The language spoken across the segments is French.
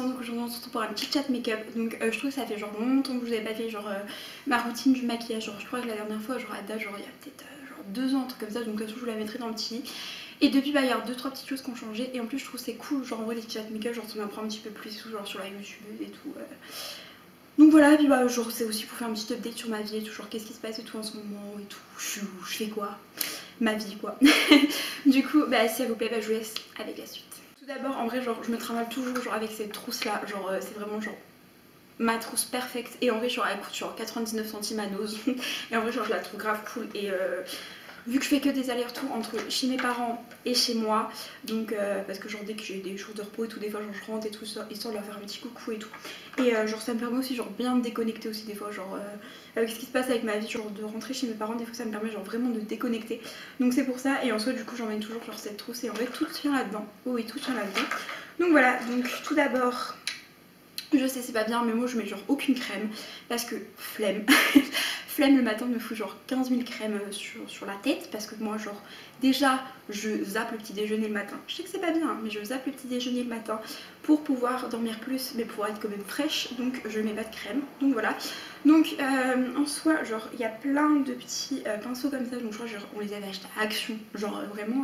retrouve donc aujourd'hui on se retrouve pour un petit chat make-up. Donc je trouve que ça fait genre longtemps que je vous avais pas fait genre ma routine du maquillage. Genre je crois que la dernière fois genre à date genre il y a peut-être genre 2 ans un truc comme ça. Donc de toute façon je vous la mettrai dans le petit. Et depuis bah il y a 2-3 petites choses qui ont changé. Et en plus je trouve c'est cool genre en vrai les petits chat make-up genre ça m'apprend un petit peu plus tout genre sur la YouTube et tout. Donc voilà, et puis bah genre c'est aussi pour faire un petit update sur ma vie et tout, genre qu'est-ce qui se passe et tout en ce moment et tout, je fais quoi, ma vie quoi. Du coup bah si ça vous plaît bah je vous laisse avec la suite. Tout d'abord en vrai genre je me trimballe toujours genre avec cette trousse là, genre c'est vraiment genre ma trousse perfecte et en vrai genre elle coûte genre 99 centimes à dose et en vrai genre je la trouve grave cool et vu que je fais que des allers-retours entre chez mes parents et chez moi, donc parce que genre dès que j'ai des jours de repos et tout, des fois genre je rentre et tout ça, histoire de leur faire un petit coucou et tout. Et genre ça me permet aussi genre bien de déconnecter aussi des fois, genre avec ce qui se passe avec ma vie, genre de rentrer chez mes parents, des fois ça me permet genre vraiment de déconnecter. Donc c'est pour ça, et en soi du coup j'emmène toujours genre cette trousse et en vrai tout tient là-dedans. Oh oui, tout tient là-dedans. Donc voilà, donc tout d'abord, je sais c'est pas bien mais moi je mets genre aucune crème parce que flemme. Flemme le matin me fout genre 15 000 crèmes sur la tête parce que moi genre déjà je zappe le petit déjeuner le matin. Je sais que c'est pas bien mais je zappe le petit déjeuner le matin pour pouvoir dormir plus mais pour être quand même fraîche, donc je mets pas de crème. Donc voilà. Donc en soi genre il y a plein de petits pinceaux comme ça, donc je crois genre on les avait achetés à Action. Genre vraiment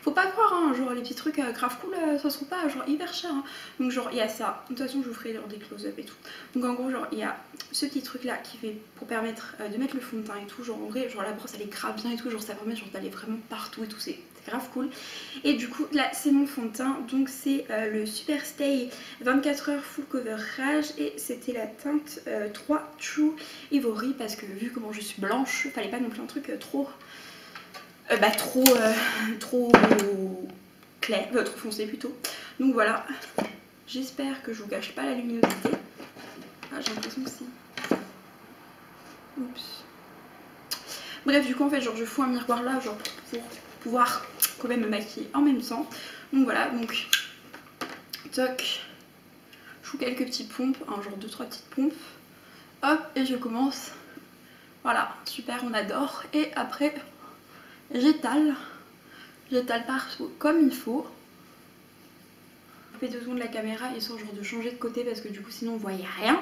faut pas croire hein, genre les petits trucs grave cool ça se trouve pas genre hyper cher hein. Donc genre il y a ça, de toute façon je vous ferai des close-up et tout. Donc en gros genre il y a ce petit truc là qui fait pour permettre de mettre le fond de teint et tout, genre en vrai genre la brosse elle est grave bien et tout, genre ça permet genre d'aller vraiment partout et tout, c'est grave cool. Et du coup là c'est mon fond de teint, donc c'est le Super Stay 24 heures full coverage et c'était la teinte 3 True Ivory parce que vu comment je suis blanche, fallait pas non plus un truc trop trop clair, trop foncé plutôt. Donc voilà, j'espère que je vous gâche pas la luminosité. Ah, j'ai l'impression que si. Oups. Bref, du coup en fait genre je fous un miroir là genre pour pouvoir quand même me maquiller en même temps. Donc voilà, donc toc, je fous quelques petites pompes, hein, genre 2-3 petites pompes. Hop, et je commence. Voilà, super, on adore. Et après j'étale partout comme il faut. Je fais 2 secondes la caméra histoire genre de changer de côté parce que du coup sinon on voyait rien.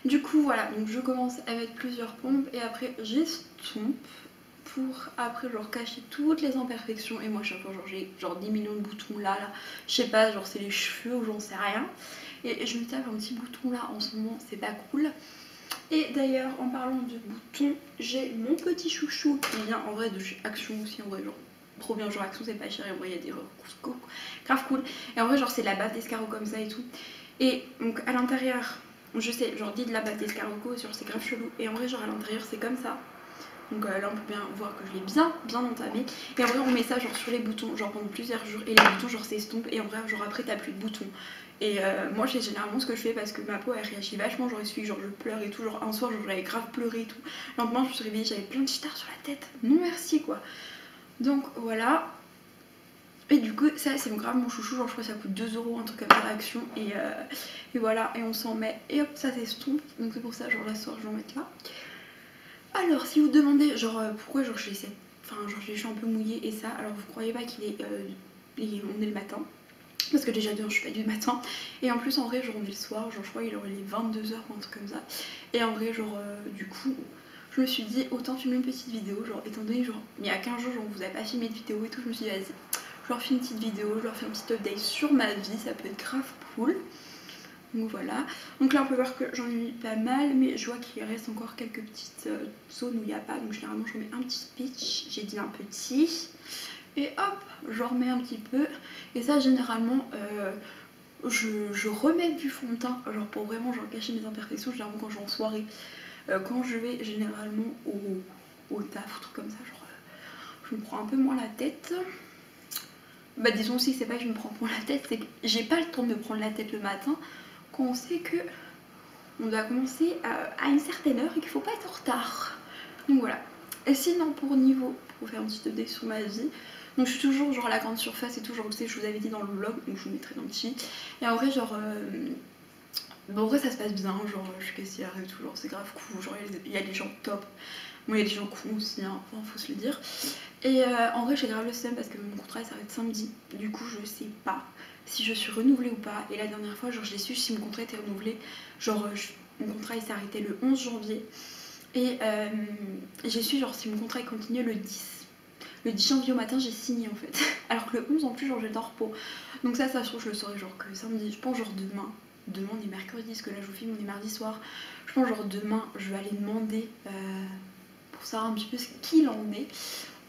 Du coup voilà, donc je commence avec plusieurs pompes et après j'estompe pour après genre cacher toutes les imperfections. Et moi chaque fois genre j'ai genre 10 millions de boutons là, je sais pas, genre c'est les cheveux ou j'en sais rien. Et je me tape un petit bouton là en ce moment, c'est pas cool. Et d'ailleurs en parlant de boutons, j'ai mon petit chouchou qui vient en vrai de chez Action aussi, en vrai genre trop bien, genre Action c'est pas cher et en vrai il y a des recours grave cool. Et en vrai genre c'est de la bave d'escargot comme ça et tout. Et donc à l'intérieur, je sais, genre dit de la bave d'escargot, genre c'est grave chelou. Et en vrai genre à l'intérieur c'est comme ça. Donc là on peut bien voir que je l'ai bien entamé. Et en vrai on met ça genre sur les boutons genre pendant plusieurs jours. Et les boutons genre s'estompent et en vrai genre après t'as plus de boutons. Et moi c'est généralement ce que je fais parce que ma peau elle réagit vachement, genre il suffit que genre je pleure et tout, genre un soir genre j'avais grave pleuré et tout. Le lendemain je me suis réveillée, j'avais plein de stars sur la tête, non merci quoi. Donc voilà. Et du coup ça c'est grave mon chouchou, genre je crois que ça coûte 2 € un truc comme ça Action. Et voilà, et on s'en met et hop ça s'estompe. Donc c'est pour ça genre la soirée je vais en mettre là. Alors si vous demandez genre pourquoi genre j'ai cette... Enfin genre j'ai les cheveux un peu mouillés et ça, alors vous croyez pas qu'il est... on est le matin. Parce que déjà je suis pas du matin. Et en plus en vrai genre on est le soir, genre je crois qu'il aurait les 22 h ou un truc comme ça. Et en vrai genre du coup je me suis dit autant filmer une petite vidéo, genre étant donné genre il y a 15 jours genre on vous a pas filmé de vidéo et tout, je me suis dit vas-y je leur fais une petite vidéo, je leur fais un petit update sur ma vie, ça peut être grave cool. Donc voilà, donc là on peut voir que j'en ai mis pas mal, mais je vois qu'il reste encore quelques petites zones où il n'y a pas, donc généralement je mets un petit speech, j'ai dit un petit, et hop, je remets un petit peu, et ça généralement je remets du fond de teint, genre pour vraiment genre cacher mes imperfections, généralement quand je vais en soirée, quand je vais généralement au taf, ou truc comme ça, genre je me prends un peu moins la tête. Bah disons aussi c'est pas que je me prends moins la tête, c'est que j'ai pas le temps de me prendre la tête le matin, quand on sait que on doit commencer à une certaine heure et qu'il faut pas être en retard. Donc voilà. Et sinon pour faire un petit update sur ma vie, donc je suis toujours genre à la grande surface et tout, genre vous savez je vous avais dit dans le vlog, donc je vous mettrai dans le petit. Et en vrai genre bon, en vrai ça se passe bien, genre je suis caissière et tout, genre c'est grave cool, genre il y a des gens top. Bon il y a des gens cons aussi, hein, enfin faut se le dire. Et en vrai j'ai grave le seum parce que mon contrat ça va être samedi, du coup je sais pas si je suis renouvelée ou pas. Et la dernière fois, genre je l'ai su si mon contrat était renouvelé. Genre mon contrat il s'est arrêté le 11 janvier. Et j'ai su genre si mon contrat il continuait le 10. Le 10 janvier au matin j'ai signé en fait. Alors que le 11 en plus genre j'étais en repos. Donc ça se trouve je le saurai genre que samedi. Je pense genre demain. Demain on est mercredi parce que là je vous filme on est mardi soir. Je pense genre demain je vais aller demander pour savoir un petit peu ce qu'il en est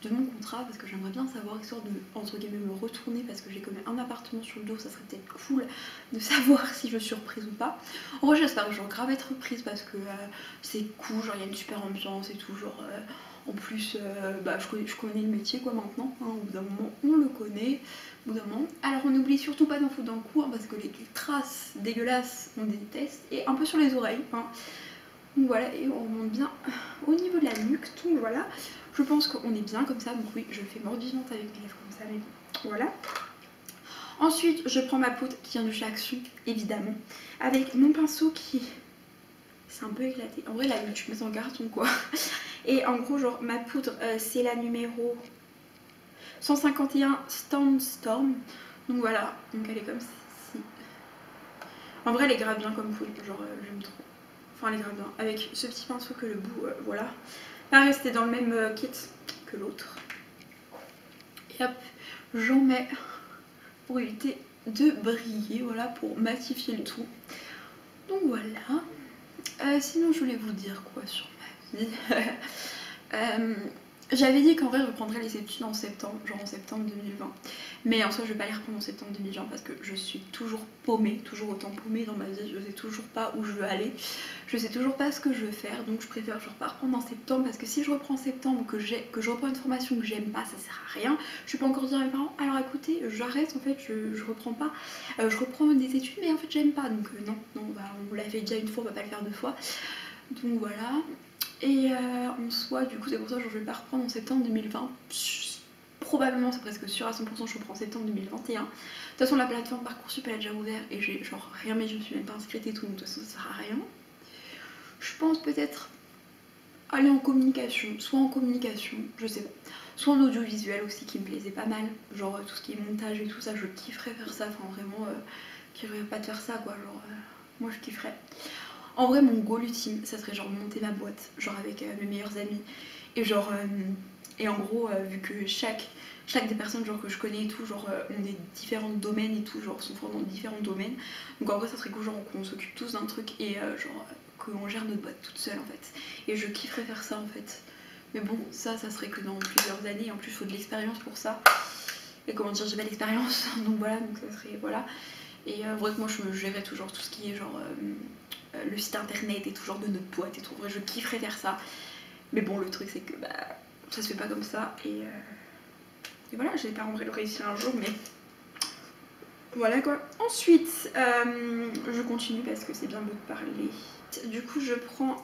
de mon contrat, parce que j'aimerais bien savoir, histoire de entre guillemets me retourner, parce que j'ai quand même un appartement sur le dos, ça serait peut-être cool de savoir si je suis reprise ou pas. En vrai j'espère que genre grave être reprise parce que c'est cool, genre il y a une super ambiance et tout, genre en plus bah, je connais le métier quoi maintenant, hein, au bout d'un moment on le connaît, au bout d'un moment. Alors on n'oublie surtout pas d'en foutre dans le cou, hein, parce que les traces dégueulasses on déteste, et un peu sur les oreilles, hein. Donc voilà, et on remonte bien au niveau de la nuque, donc voilà. Je pense qu'on est bien comme ça, donc oui, je fais mordillante avec mes lèvres comme ça, mais bon, voilà. Ensuite, je prends ma poudre qui vient de chez Action, évidemment, avec mon pinceau qui... C'est un peu éclaté. En vrai, là, tu mets en carton, quoi. Et en gros, genre, ma poudre, c'est la numéro 151 Storm. Donc voilà, donc elle est comme ci. En vrai, elle est grave bien comme poudre, genre, j'aime trop. Enfin, elle est grave bien. Avec ce petit pinceau que le bout, voilà. Pareil, c'était dans le même kit que l'autre. Et hop, j'en mets pour éviter de briller, voilà, pour matifier le tout. Donc voilà. Sinon, je voulais vous dire quoi sur ma vie. J'avais dit qu'en vrai, je reprendrais les études en septembre, genre en septembre 2020. Mais en soi, je vais pas les reprendre en septembre 2020 parce que je suis toujours paumée, toujours autant paumée dans ma vie. Je sais toujours pas où je veux aller. Je sais toujours pas ce que je veux faire. Donc je préfère genre pas reprendre en septembre parce que si je reprends en septembre, que je reprends une formation que j'aime pas, ça sert à rien. Je peux pas encore dire à mes parents, alors écoutez, j'arrête en fait, je reprends pas. Je reprends des études, mais en fait j'aime pas. Donc non, bah, on l'a fait déjà une fois, on va pas le faire deux fois. Donc voilà. Et en soi, du coup, c'est pour ça que je vais pas reprendre en septembre 2020. Probablement, c'est presque sûr à 100%, je reprends en septembre 2021. De toute façon, la plateforme Parcoursup elle a déjà ouvert et j'ai genre rien, mais je me suis même pas inscrite et tout, donc de toute façon, ça sert à rien. Je pense peut-être aller en communication, soit en communication, je sais pas, soit en audiovisuel aussi qui me plaisait pas mal. Genre tout ce qui est montage et tout ça, je kifferais faire ça. Enfin, vraiment, qui rêve pas de faire ça quoi. Genre, moi je kifferais. En vrai, mon goal ultime, ça serait genre monter ma boîte, genre avec mes meilleurs amis. Et genre, et en gros, vu que chaque des personnes genre que je connais et tout, genre ont des différents domaines et tout, genre sont forts dans différents domaines. Donc en vrai, ça serait cool genre qu'on s'occupe tous d'un truc et genre qu'on gère notre boîte toute seule en fait. Et je kifferais faire ça en fait. Mais bon, ça serait que dans plusieurs années. En plus, il faut de l'expérience pour ça. Et comment dire, j'ai pas l'expérience. Donc voilà, donc ça serait, voilà. Et vrai que moi, je gérerais toujours tout ce qui est genre... le site internet et tout genre de notre boîte et tout. En vrai, je kifferais faire ça. Mais bon, le truc c'est que bah, ça se fait pas comme ça. Et voilà, j'espère en vrai le réussir un jour, mais voilà quoi. Ensuite, je continue parce que c'est bien de parler. Du coup, je prends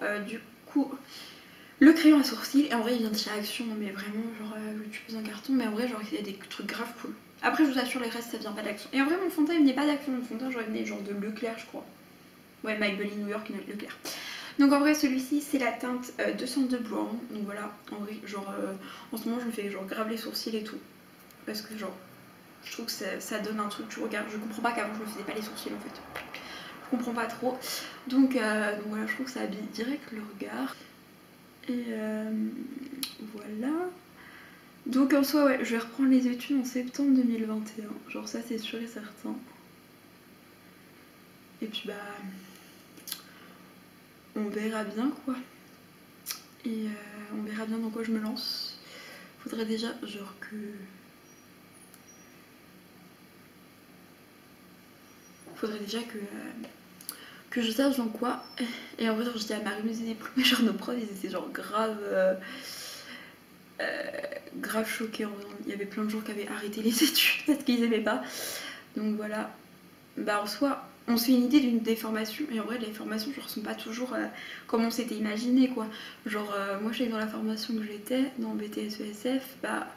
le crayon à sourcils. Et en vrai, il vient de chez Action, mais vraiment, genre, tu poses un carton, mais en vrai, genre, il y a des trucs grave cool. Après, je vous assure, les restes ça vient pas d'Action. Et en vrai, mon fond de teint il venait pas d'Action. Mon fond de teint, genre, il venait genre de Leclerc, je crois. Ouais, Maybelline New York, Leclerc. Donc en vrai, celui-ci, c'est la teinte 202 Brown. Donc voilà, en vrai, genre, en ce moment, je me fais genre grave les sourcils et tout. Parce que genre, je trouve que ça donne un truc, tu regardes. Je comprends pas qu'avant, je me faisais pas les sourcils en fait. Je comprends pas trop. Donc voilà, je trouve que ça habille direct le regard. Et voilà. Donc en soi, ouais, je vais reprendre les études en septembre 2021. Genre ça, c'est sûr et certain. Et puis bah... on verra bien quoi. Et on verra bien dans quoi je me lance. Faudrait déjà genre que je sache dans quoi. Et en vrai genre j'étais à Marie Musée des Plumes, genre nos profs ils étaient genre grave grave choqués. Il y avait plein de gens qui avaient arrêté les études parce qu'ils aimaient pas. Donc voilà. Bah en soi on se fait une idée des formations, et en vrai les formations genre sont pas toujours comme on s'était imaginé quoi. Genre moi je sais que dans la formation que j'étais, dans BTS ESF, bah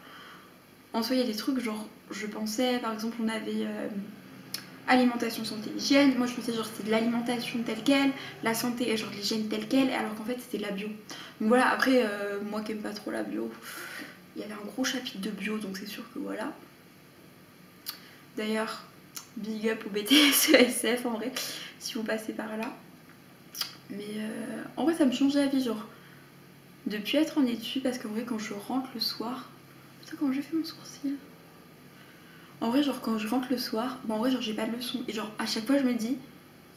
en soi il y a des trucs genre je pensais par exemple on avait alimentation, santé, hygiène. Moi je pensais genre c'était de l'alimentation telle quelle, la santé et genre l'hygiène telle quelle, alors qu'en fait c'était de la bio. Donc voilà, après moi qui aime pas trop la bio, il y avait un gros chapitre de bio donc c'est sûr que voilà. D'ailleurs big up ou BTS ESF en vrai, si vous passez par là. Mais en vrai ça me change la vie, genre de plus être en études, parce qu'en vrai quand je rentre le soir, putain comment j'ai fait mon sourcil. En vrai genre quand je rentre le soir, en vrai genre j'ai pas de leçon et genre à chaque fois je me dis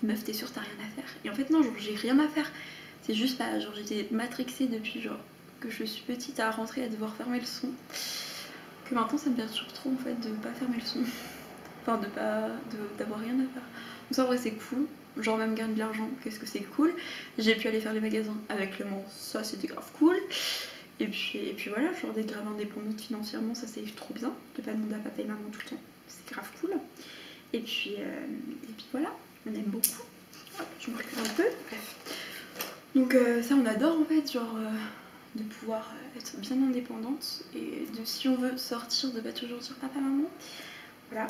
meuf t'es sûre t'as rien à faire, et en fait non, genre j'ai rien à faire, c'est juste pas, genre j'étais matrixée depuis genre que je suis petite à rentrer à devoir fermer le son, que maintenant ça me perturbe trop en fait de pas fermer le son, enfin d'avoir rien à faire. Donc ça en vrai c'est cool, genre même gagner de l'argent, qu'est-ce que c'est cool. J'ai pu aller faire les magasins avec le Mans, ça c'était grave cool. Et puis voilà, genre d'être grave indépendante financièrement, ça c'est trop bien, de pas demander à papa et maman tout le temps, c'est grave cool. Et puis voilà, on aime beaucoup. Hop, je me recule un peu, bref. Donc ça on adore en fait, genre de pouvoir être bien indépendante et de, si on veut sortir, de pas toujours dire papa maman. Voilà,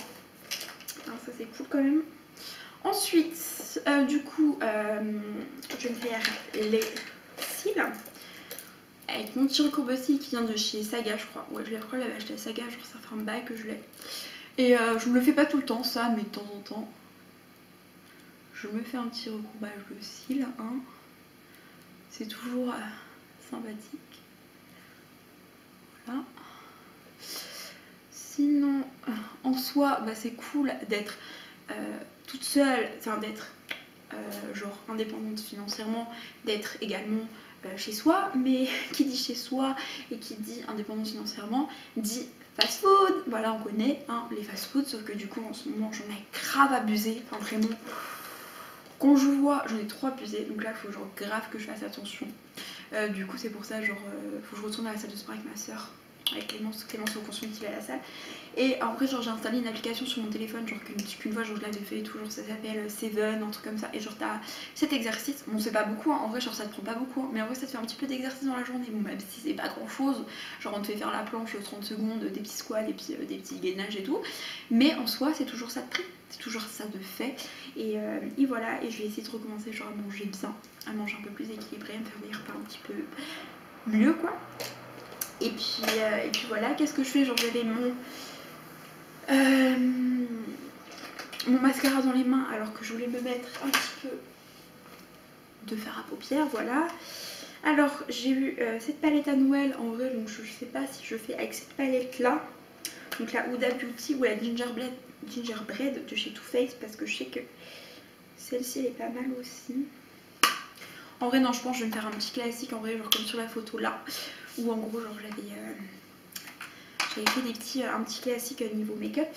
alors ça c'est cool quand même. Ensuite du coup je vais me faire les cils avec mon petit recourbe cils qui vient de chez Saga je crois. Ouais je l'avais acheté à Saga, genre ça fait un bail que je l'ai. Et je me le fais pas tout le temps ça, mais de temps en temps je me fais un petit recourbage de cils, hein. C'est toujours sympathique. Voilà. Sinon, en soi, bah, c'est cool d'être toute seule, enfin d'être genre indépendante financièrement, d'être également chez soi, mais qui dit chez soi et qui dit indépendante financièrement dit fast food. Voilà, on connaît hein, les fast food, sauf que du coup en ce moment j'en ai grave abusé, enfin vraiment. Quand je vois, j'en ai trop abusé, donc là il faut genre grave que je fasse attention. Du coup c'est pour ça genre faut que je retourne à la salle de sport avec ma soeur, avec Clémence au consume qui va à la salle. Et après genre j'ai installé une application sur mon téléphone, genre qu'une fois genre je l'avais fait et tout, genre ça s'appelle Seven, un truc comme ça. Et genre t'as cet exercice, bon c'est pas beaucoup hein, en vrai genre ça te prend pas beaucoup hein, mais en vrai ça te fait un petit peu d'exercice dans la journée. Bon même si c'est pas grand chose, genre on te fait faire la planche 30 secondes, des petits squats, des petits gainages et tout. Mais en soi c'est toujours ça de pris, c'est toujours ça de fait. Et voilà, et je vais essayer de recommencer genre à manger bien, à manger un peu plus équilibré, à me faire des repas un petit peu mieux quoi. Et puis voilà, qu'est-ce que je fais, genre j'avais mon mascara dans les mains alors que je voulais me mettre un petit peu de fard à paupières, voilà. Alors j'ai eu cette palette à Noël en vrai, donc je sais pas si je fais avec cette palette là, donc la Huda Beauty ou la Gingerbread de chez Too Faced, parce que je sais que celle-ci elle est pas mal aussi. En vrai non, je pense que je vais me faire un petit classique en vrai, genre comme sur la photo là, où en gros genre j'avais fait un petit classique niveau make-up.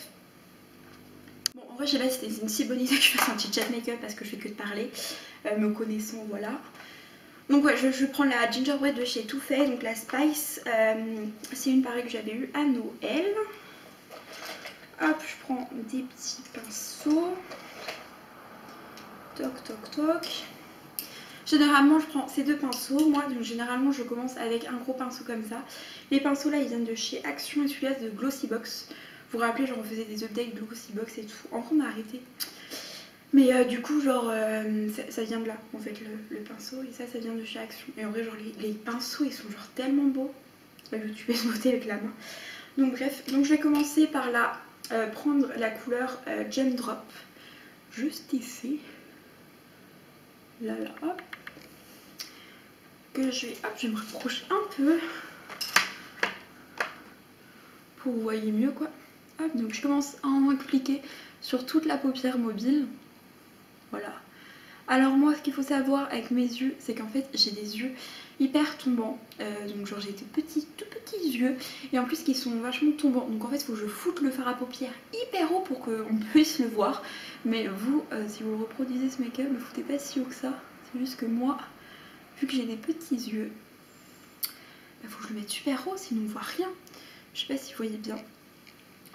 Bon en vrai je sais pas si c'était une si bonne idée que je fasse un petit chat make-up parce que je fais que de parler, me connaissant voilà. Donc ouais, je prends la Gingerbread de chez Too Faced, donc la Spice, c'est une pareille que j'avais eu à Noël. Hop, je prends des petits pinceaux, toc toc toc. Généralement je prends ces deux pinceaux, moi donc généralement je commence avec un gros pinceau comme ça. Les pinceaux là ils viennent de chez Action et celui-là de Glossybox. Vous vous rappelez genre on faisait des updates de Glossybox et tout, en vrai on a arrêté. Mais du coup genre ça vient de là en fait le pinceau, et ça vient de chez Action. Et en vrai genre les pinceaux ils sont genre tellement beaux. Je vais se noter avec la main. Donc bref, donc je vais commencer par là prendre la couleur Gem Drop. Juste ici. Là hop. Que je vais me rapprocher un peu pour que vous voyez mieux quoi. Hop, donc je commence à en appliquer sur toute la paupière mobile. Voilà. Alors moi ce qu'il faut savoir avec mes yeux, c'est qu'en fait j'ai des yeux hyper tombants, donc genre j'ai des tout petits yeux, et en plus qui sont vachement tombants, donc en fait il faut que je foute le fard à paupières hyper haut pour qu'on puisse le voir. Mais vous, si vous reproduisez ce make-up, ne foutez pas si haut que ça, c'est juste que moi, vu que j'ai des petits yeux, il faut que je le mette super haut sinon on voit rien. Je sais pas si vous voyez bien.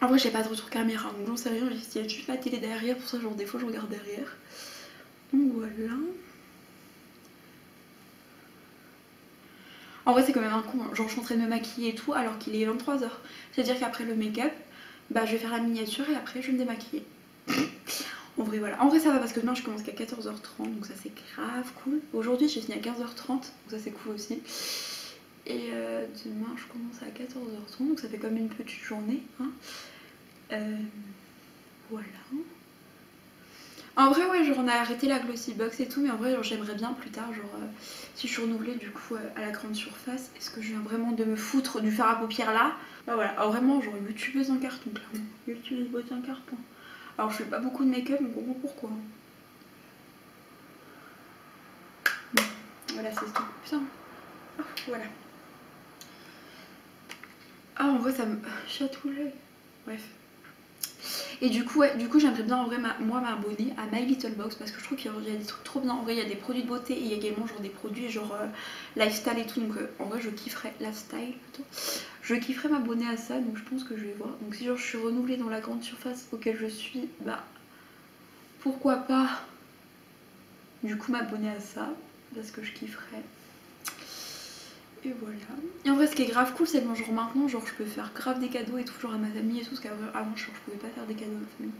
En vrai j'ai pas de retour caméra, donc j'en sais rien, il y a juste la télé derrière, pour ça genre des fois je regarde derrière. Donc voilà. En vrai c'est quand même un con, genre je suis en train de me maquiller et tout alors qu'il est 23 h. C'est-à-dire qu'après le make-up, bah je vais faire la miniature et après je vais me démaquiller. En vrai voilà, en vrai ça va parce que demain je commence qu'à 14 h 30, donc ça c'est grave cool. Aujourd'hui j'ai fini à 15 h 30, donc ça c'est cool aussi. Et demain je commence à 14 h 30, donc ça fait comme une petite journée. Hein. Voilà. En vrai ouais, genre on a arrêté la Glossy Box et tout, mais en vrai j'aimerais bien plus tard, genre si je suis renouvelée du coup à la grande surface, est-ce que je viens vraiment de me foutre du fard à paupières là? Bah voilà, alors vraiment genre youtubeuse en carton clairement, youtubeuse beauté en carton. Alors je fais pas beaucoup de make-up, mais on comprend pourquoi. Bon, voilà c'est tout. Putain, oh, voilà. Ah en vrai ça me chatouille l'œil. Bref. Et du coup, ouais, j'aimerais bien en vrai moi m'abonner à My Little Box parce que je trouve qu'il y a des trucs trop bien. En vrai, il y a des produits de beauté et il y a également genre des produits genre lifestyle et tout. Donc en vrai, je kifferais lifestyle plutôt. Je kifferais m'abonner à ça, donc je pense que je vais voir. Donc si genre je suis renouvelée dans la grande surface auquel je suis, bah pourquoi pas du coup m'abonner à ça parce que je kifferais. Et voilà. Et en vrai ce qui est grave cool c'est que genre maintenant genre je peux faire grave des cadeaux et tout genre à ma famille et tout, parce qu'avant je pouvais pas faire des cadeaux à ma famille.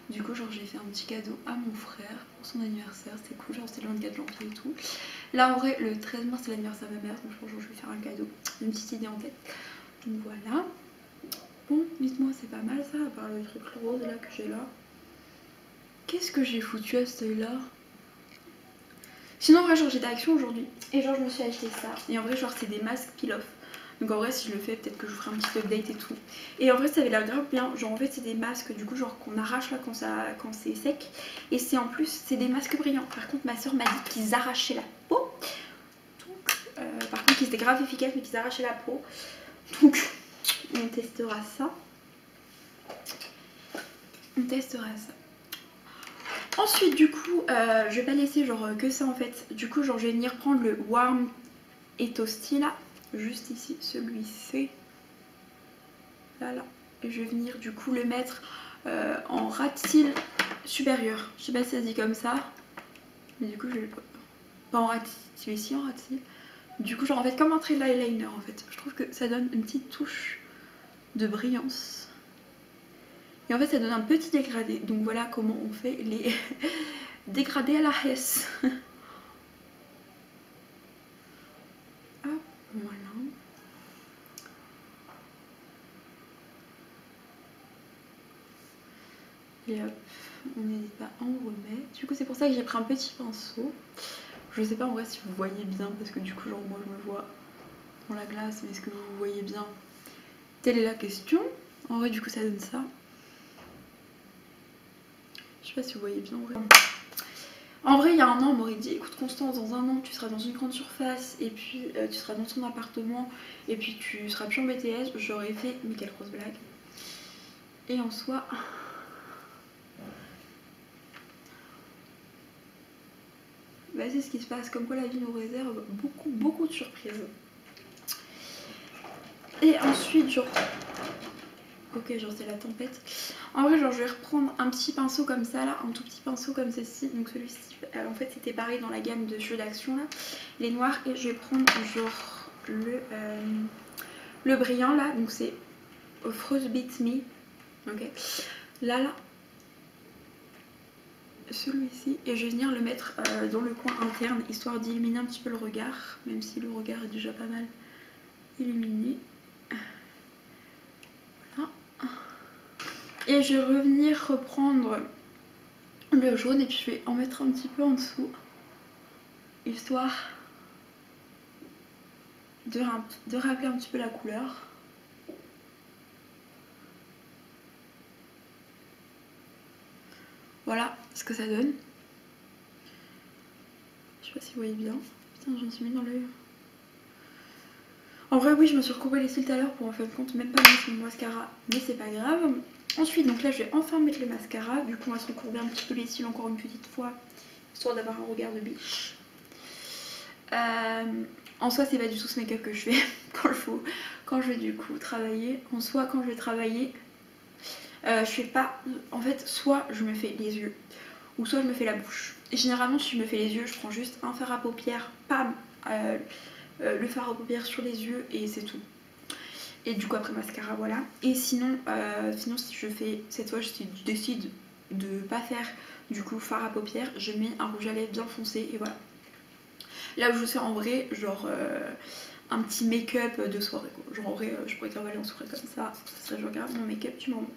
Du coup genre j'ai fait un petit cadeau à mon frère pour son anniversaire, c'était cool, genre c'était le 24 janvier et tout. Là en vrai le 13 mars c'est l'anniversaire de ma mère, donc je pense que je vais faire un cadeau, une petite idée en tête. Donc voilà. Bon dites-moi c'est pas mal ça, à part le truc rose là que j'ai là. Qu'est-ce que j'ai foutu à ce là? Sinon en vrai genre j'étais à Action aujourd'hui et genre je me suis acheté ça. Et en vrai genre c'est des masques peel-off. Donc en vrai si je le fais peut-être que je vous ferai un petit update et tout. Et en vrai ça avait l'air grave bien. Genre en fait c'est des masques du coup genre qu'on arrache là quand c'est sec. Et c'est en plus c'est des masques brillants. Par contre ma soeur m'a dit qu'ils arrachaient la peau. Donc par contre qu'ils étaient grave efficaces mais qu'ils arrachaient la peau. Donc on testera ça. On testera ça. Ensuite du coup je vais pas laisser genre que ça en fait. Du coup genre je vais venir prendre le Warm et Toasty là. Juste ici, celui-ci. Là. Et je vais venir du coup le mettre en ras de cils supérieur. Je sais pas si ça se dit comme ça. Mais du coup je vais pas en ras de cils, mais si en ras de cils. Du coup genre en fait comme un trait eyeliner en fait. Je trouve que ça donne une petite touche de brillance. Et en fait ça donne un petit dégradé. Donc voilà comment on fait les dégradés à la Hesse. Hop, voilà. Et hop, on n'hésite pas à en remettre. Du coup c'est pour ça que j'ai pris un petit pinceau. Je sais pas en vrai si vous voyez bien parce que du coup genre moi je me vois dans la glace, mais est-ce que vous voyez bien? Telle est la question. En vrai du coup ça donne ça. Je sais pas si vous voyez bien en vrai. En vrai il y a un an on m'aurait dit écoute Constance, dans un an tu seras dans une grande surface et puis tu seras dans ton appartement et puis tu seras plus en BTS. J'aurais fait mais quelle grosse blague. Et en soi... bah, c'est ce qui se passe, comme quoi la vie nous réserve beaucoup de surprises. Et ensuite genre... ok genre c'est la tempête. En vrai genre je vais reprendre un petit pinceau comme ça là, un tout petit pinceau comme ceci. Donc celui-ci en fait c'était pareil dans la gamme de jeux d'action là, les noirs. Et je vais prendre genre le brillant là, donc c'est Frostbite Me. Ok, là celui-ci, et je vais venir le mettre dans le coin interne histoire d'illuminer un petit peu le regard, même si le regard est déjà pas mal illuminé. Voilà. Et je vais revenir reprendre le jaune et puis je vais en mettre un petit peu en dessous histoire de rappeler un petit peu la couleur. Voilà ce que ça donne. Je sais pas si vous voyez bien. Putain j'en suis mis dans l'œil. En vrai oui je me suis recoupé les cils tout à l'heure pour en fin de compte même pas mettre mon mascara, mais c'est pas grave. Ensuite donc là je vais enfin mettre le mascara. Du coup on va se recourber un petit peu les cils encore une petite fois, histoire d'avoir un regard de biche. En soi c'est pas du tout ce make-up que je fais quand je vais du coup travailler. En soi quand je vais travailler je fais pas, en fait soit je me fais les yeux ou soit je me fais la bouche. Et généralement si je me fais les yeux je prends juste un fard à paupières, pam, le fard à paupières sur les yeux et c'est tout. Et du coup après mascara voilà. Et sinon, si je fais cette fois je décide de pas faire du coup fard à paupières, je mets un rouge à lèvres bien foncé et voilà. Là où je fais en vrai genre un petit make-up de soirée quoi. Genre en vrai je pourrais grave aller en soirée comme ça serait genre grave mon make-up du moment.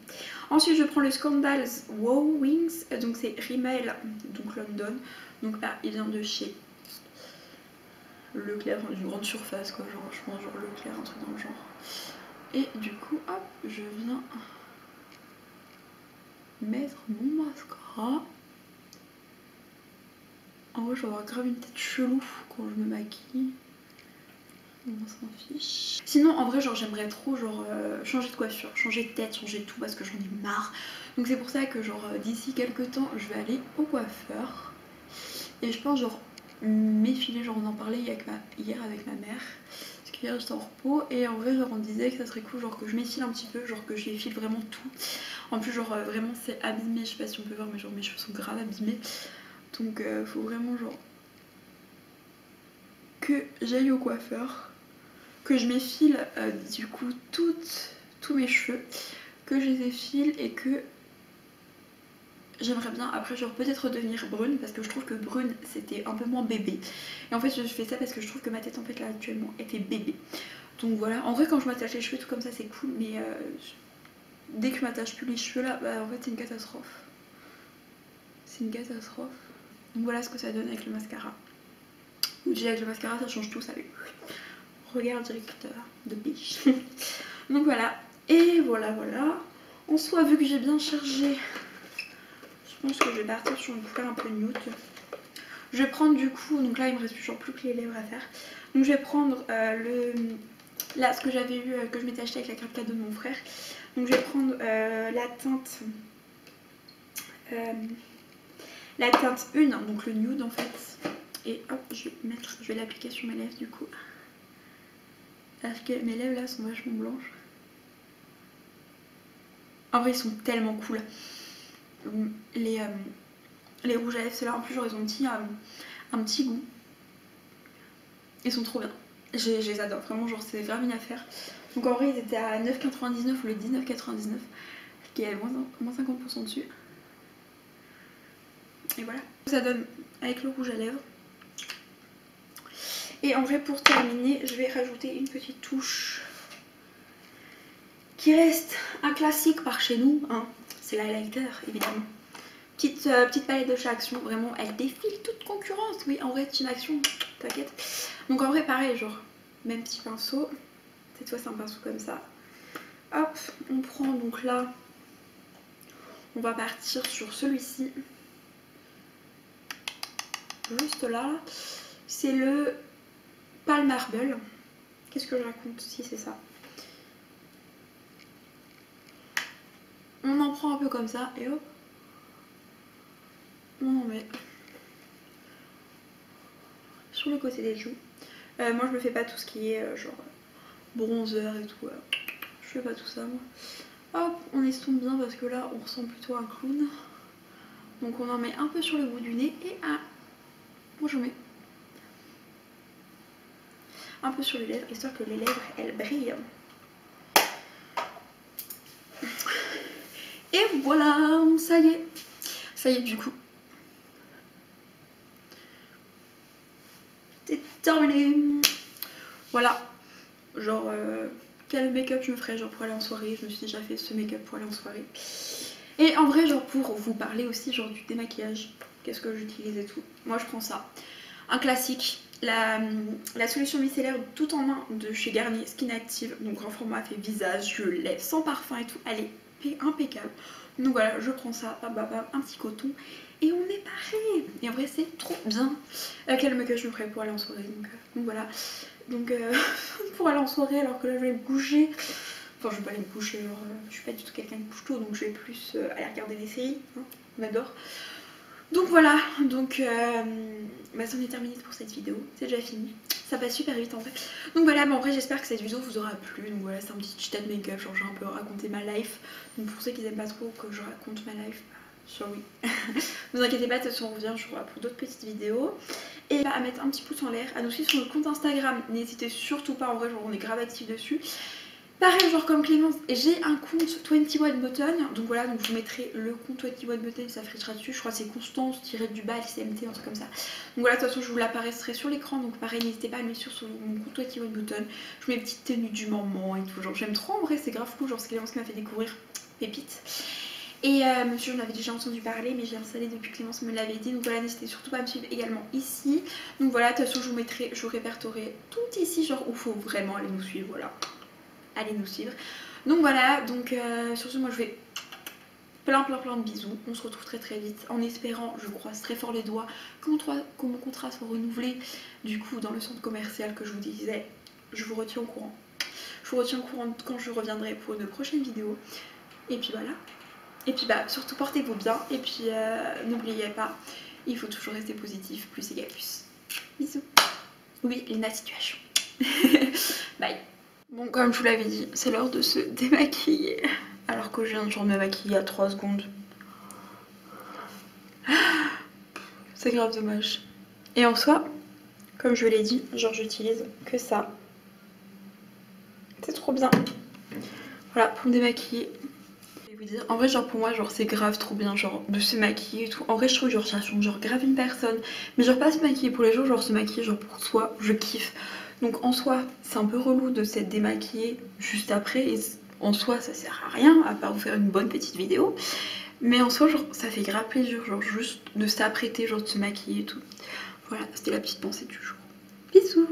Ensuite je prends le Scandals Wow Wings, donc c'est Rimmel, donc London, donc là il vient de chez Leclerc, enfin, d'une grande surface quoi, genre je pense genre Leclerc, un truc dans le genre. Et du coup hop je viens mettre mon mascara. En vrai je vais avoir grave une tête chelou quand je me maquille. On s'en fiche. Sinon en vrai genre j'aimerais trop genre changer de coiffure, changer de tête, changer de tout parce que j'en ai marre. Donc c'est pour ça que genre d'ici quelques temps je vais aller au coiffeur. Et je pense genre m'effiler, genre on en parlait hier avec ma mère. Parce qu'hier j'étais en repos et en vrai genre on disait que ça serait cool genre que je m'effile un petit peu, genre que je effile vraiment tout. En plus genre vraiment c'est abîmé, je sais pas si on peut voir mais genre mes cheveux sont grave abîmés. Donc faut vraiment genre que j'aille au coiffeur, que je m'effile du coup tous mes cheveux, que je les effile et que j'aimerais bien après genre peut-être redevenir brune parce que je trouve que brune c'était un peu moins bébé. Et en fait je fais ça parce que je trouve que ma tête en fait là actuellement était bébé. Donc voilà, en vrai quand je m'attache les cheveux tout comme ça c'est cool mais dès que je m'attache plus les cheveux là, bah en fait c'est une catastrophe. C'est une catastrophe. Donc voilà ce que ça donne avec le mascara. Ou déjà avec le mascara ça change tout, ça. Regard directeur de biche. Donc voilà, et voilà. En soi, vu que j'ai bien chargé, je pense que je vais partir sur une couleur un peu nude. Je vais prendre du coup, donc là il me reste toujours plus que les lèvres à faire. Donc je vais prendre là ce que j'avais eu, que je m'étais acheté avec la carte cadeau de mon frère. Donc je vais prendre la teinte 1, donc le nude en fait. Et hop, je vais l'appliquer sur mes lèvres du coup. Parce que mes lèvres là sont vachement blanches. En vrai ils sont tellement cool. Les rouges à lèvres, ceux-là en plus genre ils ont un petit goût. Ils sont trop bien. Je les adore, vraiment genre c'est grave une affaire. Donc en vrai ils étaient à 9,99 ou le 19,99. Qui est moins 50% dessus. Et voilà. Ça donne avec le rouge à lèvres. Et en vrai pour terminer je vais rajouter une petite touche qui reste un classique par chez nous, hein. C'est l'highlighter évidemment. Petite palette de chez Action, vraiment elle défile toute concurrence. Oui en vrai Team Action, t'inquiète. Donc en vrai pareil genre même petit pinceau. Cette fois c'est un pinceau comme ça. Hop on prend donc là. On va partir sur celui-ci. Juste là. C'est le Palm Marble. Qu'est-ce que je raconte? Si c'est ça. On en prend un peu comme ça et hop. On en met sur le côté des joues. Moi je me fais pas tout ce qui est genre bronzer et tout. Je fais pas tout ça moi. Hop, on estompe bien parce que là on ressemble plutôt à un clown. Donc on en met un peu sur le bout du nez et moi j'en mets un peu sur les lèvres, histoire que les lèvres elles brillent. Et voilà, ça y est du coup. C'est terminé. Voilà, genre quel make-up je me ferais genre pour aller en soirée. Je me suis déjà fait ce make-up pour aller en soirée. Et en vrai genre pour vous parler aussi genre du démaquillage, qu'est-ce que j'utilise et tout. Moi je prends ça, un classique, la solution micellaire tout en un de chez Garnier Skin Active. Donc grand format fait visage, yeux, lèvres, sans parfum et tout, elle est impeccable. Donc voilà, je prends ça, un petit coton et on est pareil. Et en vrai c'est trop bien. Quel make-up je me ferais pour aller en soirée, donc voilà. Donc pour aller en soirée alors que là je vais me coucher. Enfin je vais pas aller me coucher, genre je suis pas du tout quelqu'un qui couche tôt, donc je vais plus aller regarder des séries, hein, on adore. Donc voilà, donc c'en est terminé pour cette vidéo, c'est déjà fini. Ça passe super vite en fait. Donc voilà, en vrai j'espère que cette vidéo vous aura plu. Donc voilà, c'est un petit tuto de make-up, genre j'ai un peu raconté ma life. Donc pour ceux qui n'aiment pas trop que je raconte ma life, soit oui. Ne vous inquiétez pas, de toute façon on revient pour d'autres petites vidéos. Et à mettre un petit pouce en l'air, à nous suivre sur le compte Instagram. N'hésitez surtout pas, en vrai genre on est grave actifs dessus. Pareil, genre comme Clémence, j'ai un compte 21 Button, donc voilà, donc je vous mettrai le compte 21 Button, ça affichera dessus, je crois que c'est Constance-du-bas LCMT, un truc comme ça. Donc voilà, de toute façon je vous l'apparaîtrai sur l'écran, donc pareil, n'hésitez pas à le mettre sur mon compte 21 Button. Je mets mes petites tenues du moment et tout, genre j'aime trop en vrai, c'est grave cool, genre c'est Clémence qui m'a fait découvrir Pépite. Et monsieur, j'en avais déjà entendu parler, mais j'ai installé depuis que Clémence me l'avait dit. Donc voilà, n'hésitez surtout pas à me suivre également ici. Donc voilà, de toute façon, je vous répertorerai tout ici, genre où il faut vraiment aller nous suivre, voilà. Allez nous suivre. Donc voilà, donc sur ce, moi je vais plein de bisous. On se retrouve très vite, en espérant, je croise très fort les doigts, que mon contrat soit renouvelé. Du coup, dans le centre commercial que je vous disais, je vous retiens au courant. Je vous retiens au courant quand je reviendrai pour une prochaine vidéo. Et puis voilà. Et puis bah surtout portez-vous bien. Et puis n'oubliez pas, il faut toujours rester positif, plus égale plus. Bisous. Oui, Lina situation. Bye. Bon, comme je vous l'avais dit, c'est l'heure de se démaquiller. Alors que je viens de me maquiller à 3 secondes. C'est grave dommage. Et en soi, comme je l'ai dit, genre j'utilise que ça. C'est trop bien. Voilà, pour me démaquiller. Je vais vous dire, en vrai, genre pour moi, genre c'est grave trop bien, genre de se maquiller et tout. En vrai, je trouve genre ça change genre grave une personne. Mais genre pas se maquiller pour les jours, genre se maquiller genre pour soi, je kiffe. Donc en soi, c'est un peu relou de s'être démaquillée juste après. Et en soi, ça sert à rien, à part vous faire une bonne petite vidéo. Mais en soi, genre ça fait grave plaisir, genre juste de s'apprêter, genre de se maquiller et tout. Voilà, c'était la petite pensée du jour. Bisous.